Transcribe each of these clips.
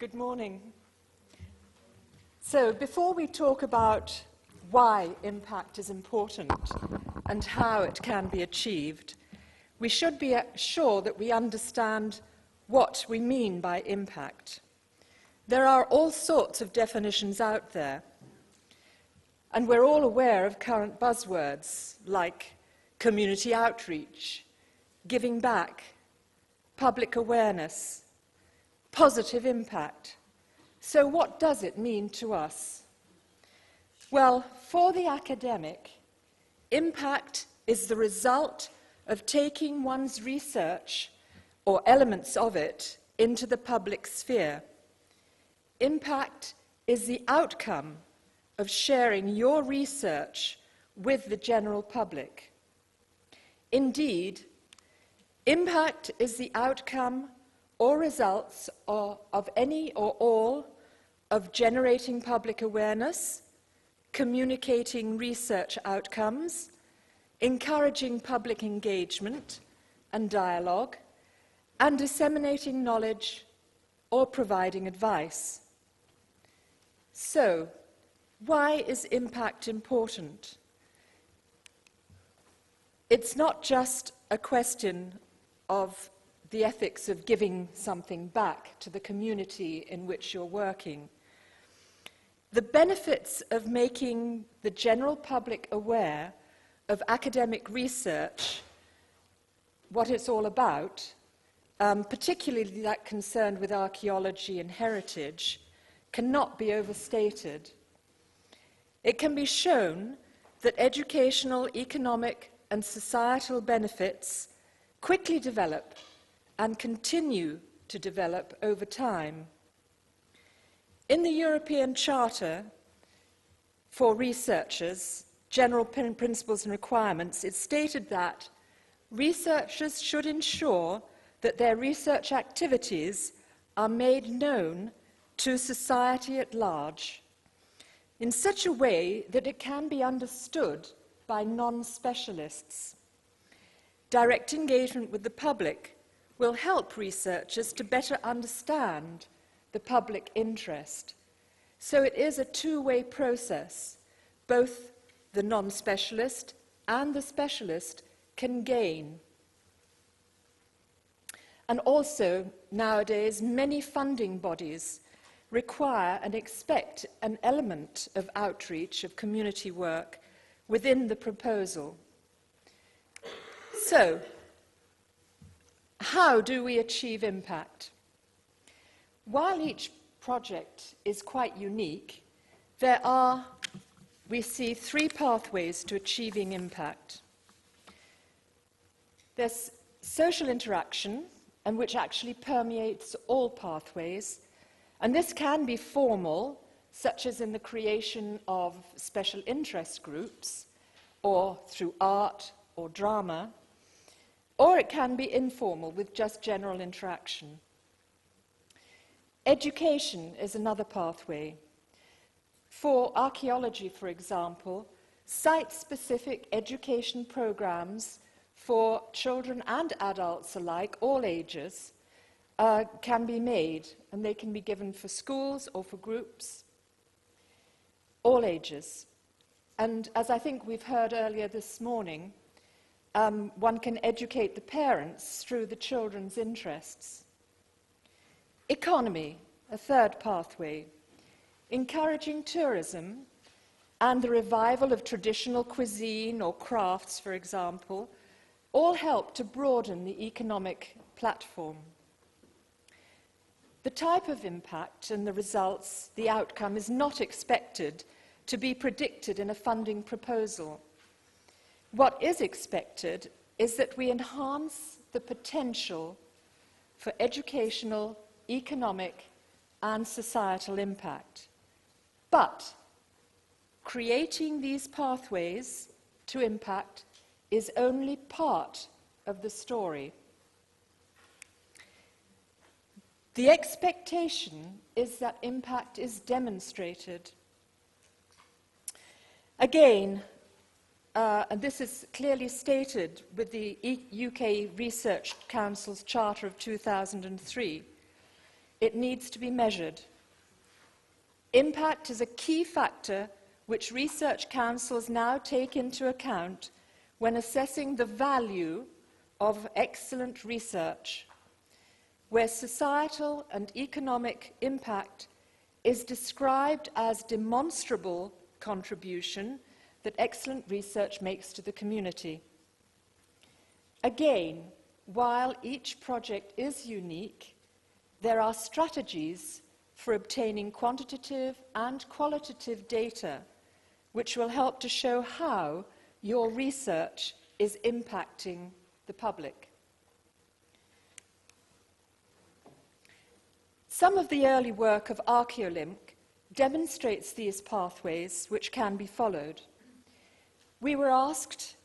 Good morning. So, before we talk about why impact is important and how it can be achieved, we should be sure that we understand what we mean by impact. There are all sorts of definitions out there, and we're all aware of current buzzwords like community outreach, giving back, public awareness, positive impact. So what does it mean to us? Well, for the academic, impact is the result of taking one's research or elements of it into the public sphere. Impact is the outcome of sharing your research with the general public. Indeed, impact is the outcome or results of any or all of generating public awareness, communicating research outcomes, encouraging public engagement and dialogue, and disseminating knowledge or providing advice. So, why is impact important? It's not just a question of the ethics of giving something back to the community in which you're working. The benefits of making the general public aware of academic research, what it's all about, particularly that concerned with archaeology and heritage, cannot be overstated. It can be shown that educational, economic, and societal benefits quickly develop and continue to develop over time. In the European Charter for Researchers, General Principles and Requirements, it's stated that researchers should ensure that their research activities are made known to society at large in such a way that it can be understood by non-specialists. Direct engagement with the public will help researchers to better understand the public interest. So it is a two-way process. Both the non-specialist and the specialist can gain. And also, nowadays, many funding bodies require and expect an element of outreach, of community work, within the proposal. So, how do we achieve impact? While each project is quite unique, there are, we see, three pathways to achieving impact. There's social interaction, and which actually permeates all pathways, and this can be formal, such as in the creation of special interest groups, or through art or drama, or it can be informal with just general interaction. Education is another pathway. For archaeology, for example, site-specific education programs for children and adults alike, all ages, can be made, and they can be given for schools or for groups, all ages. And as I think we've heard earlier this morning, one can educate the parents through the children's interests. Economy, a third pathway. Encouraging tourism and the revival of traditional cuisine or crafts, for example, all help to broaden the economic platform. The type of impact and the results, the outcome, is not expected to be predicted in a funding proposal. What is expected is that we enhance the potential for educational, economic, and societal impact. But creating these pathways to impact is only part of the story. The expectation is that impact is demonstrated. Again, and this is clearly stated with the UK Research Council's Charter of 2003, it needs to be measured. Impact is a key factor which research councils now take into account when assessing the value of excellent research, where societal and economic impact is described as demonstrable contribution that excellent research makes to the community. Again, while each project is unique, there are strategies for obtaining quantitative and qualitative data which will help to show how your research is impacting the public. Some of the early work of ARQUEOLYNC demonstrates these pathways which can be followed. We were asked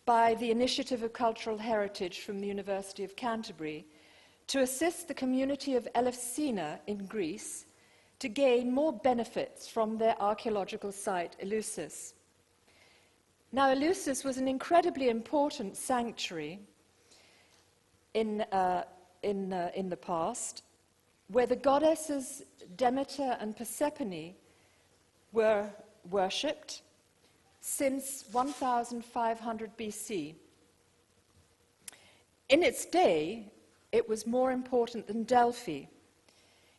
by the Initiative of Cultural Heritage from the University of Canterbury to assist the community of Elefsina in Greece to gain more benefits from their archaeological site, Eleusis. Now, Eleusis was an incredibly important sanctuary in the past, where the goddesses Demeter and Persephone were worshipped since 1500 BC. In its day, it was more important than Delphi.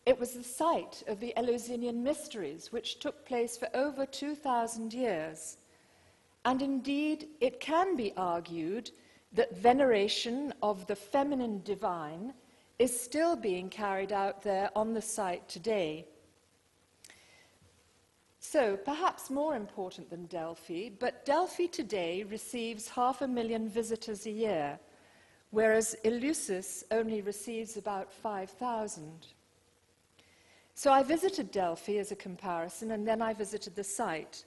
It was the site of the Eleusinian mysteries, which took place for over 2,000 years. And indeed, it can be argued that veneration of the feminine divine is still being carried out there on the site today. So, perhaps more important than Delphi, but Delphi today receives 500,000 visitors a year, whereas Eleusis only receives about 5,000. So I visited Delphi as a comparison, and then I visited the site.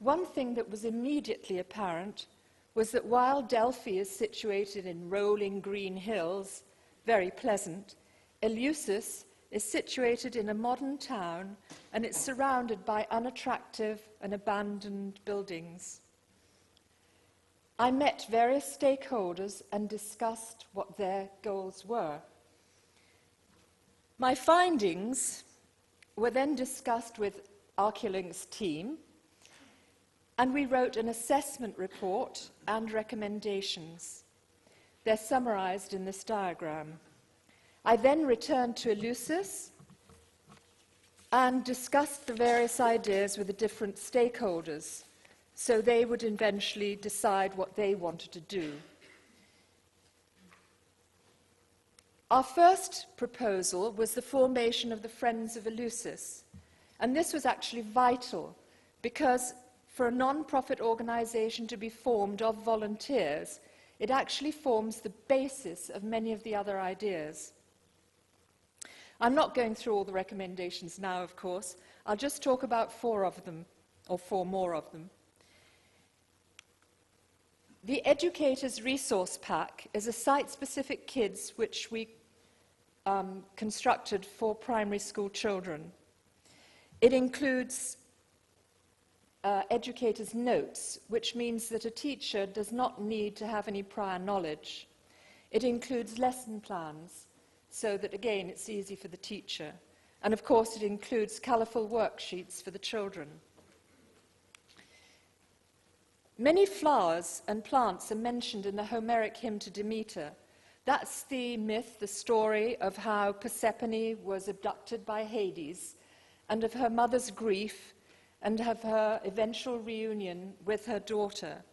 One thing that was immediately apparent was that while Delphi is situated in rolling green hills, very pleasant, Eleusis is situated in a modern town, and it's surrounded by unattractive and abandoned buildings. I met various stakeholders and discussed what their goals were. My findings were then discussed with ARQUEOLYNC's team, and we wrote an assessment report and recommendations. They're summarized in this diagram. I then returned to Eleusis and discussed the various ideas with the different stakeholders, so they would eventually decide what they wanted to do. Our first proposal was the formation of the Friends of Eleusis, and this was actually vital because for a non-profit organization to be formed of volunteers, it actually forms the basis of many of the other ideas. I'm not going through all the recommendations now, of course. I'll just talk about 4 of them, or 4 more of them. The Educators Resource Pack is a site-specific kit which we constructed for primary school children. It includes educators' notes, which means that a teacher does not need to have any prior knowledge. It includes lesson plans, so that, again, it's easy for the teacher. And, of course, it includes colourful worksheets for the children. Many flowers and plants are mentioned in the Homeric hymn to Demeter. That's the myth, the story of how Persephone was abducted by Hades, and of her mother's grief, and of her eventual reunion with her daughter,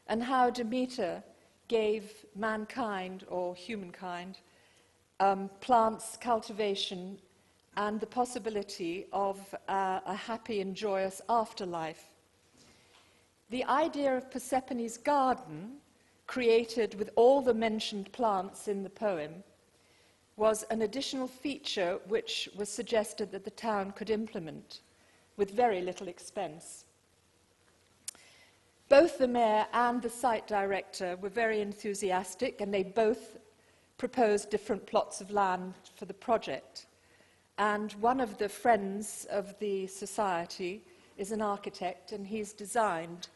and how Demeter gave mankind, or humankind, plants cultivation and the possibility of a happy and joyous afterlife. The idea of Persephone's garden, created with all the mentioned plants in the poem, was an additional feature which was suggested that the town could implement with very little expense. Both the mayor and the site director were very enthusiastic, and they both proposed different plots of land for the project. And one of the friends of the society is an architect, and he's designed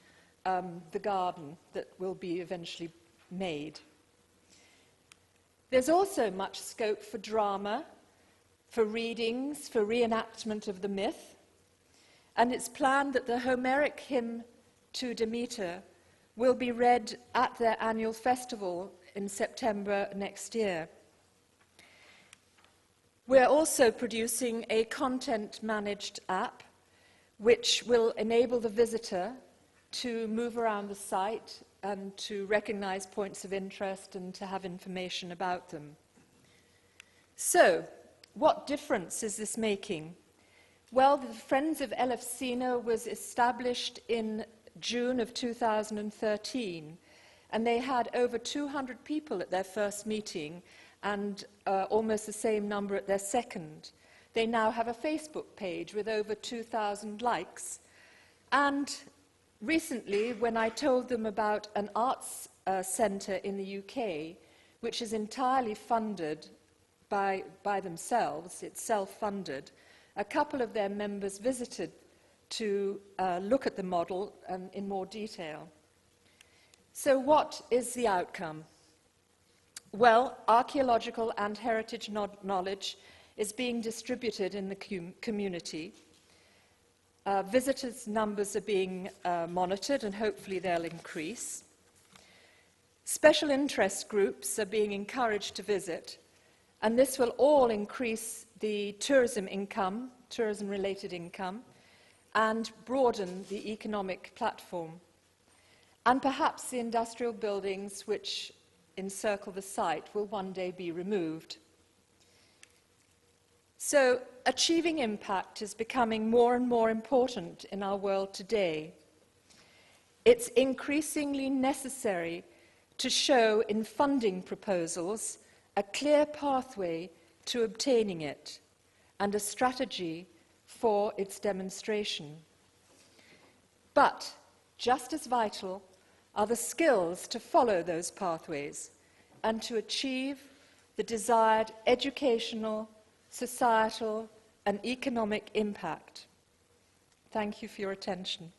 the garden that will be eventually made. There's also much scope for drama for readings, for reenactment of the myth, and it's planned that the Homeric hymn to Demeter will be read at their annual festival in September next year. We're also producing a content-managed app which will enable the visitor to move around the site and to recognize points of interest and to have information about them. So, what difference is this making? Well, the Friends of Elefsina was established in June of 2013, and they had over 200 people at their first meeting and almost the same number at their second. They now have a Facebook page with over 2,000 likes. And recently, when I told them about an arts centre in the UK, which is entirely funded by themselves, it's self-funded, a couple of their members visited to look at the model in more detail. So what is the outcome? Well, archaeological and heritage knowledge is being distributed in the community. Visitors' numbers are being monitored, and hopefully they'll increase. Special interest groups are being encouraged to visit, and this will all increase the tourism income, tourism-related income, and broaden the economic platform. And perhaps the industrial buildings which encircle the site will one day be removed. So, achieving impact is becoming more and more important in our world today. It's increasingly necessary to show in funding proposals a clear pathway to obtaining it and a strategy for its demonstration. But just as vital are the skills to follow those pathways and to achieve the desired educational, societal, and economic impact. Thank you for your attention.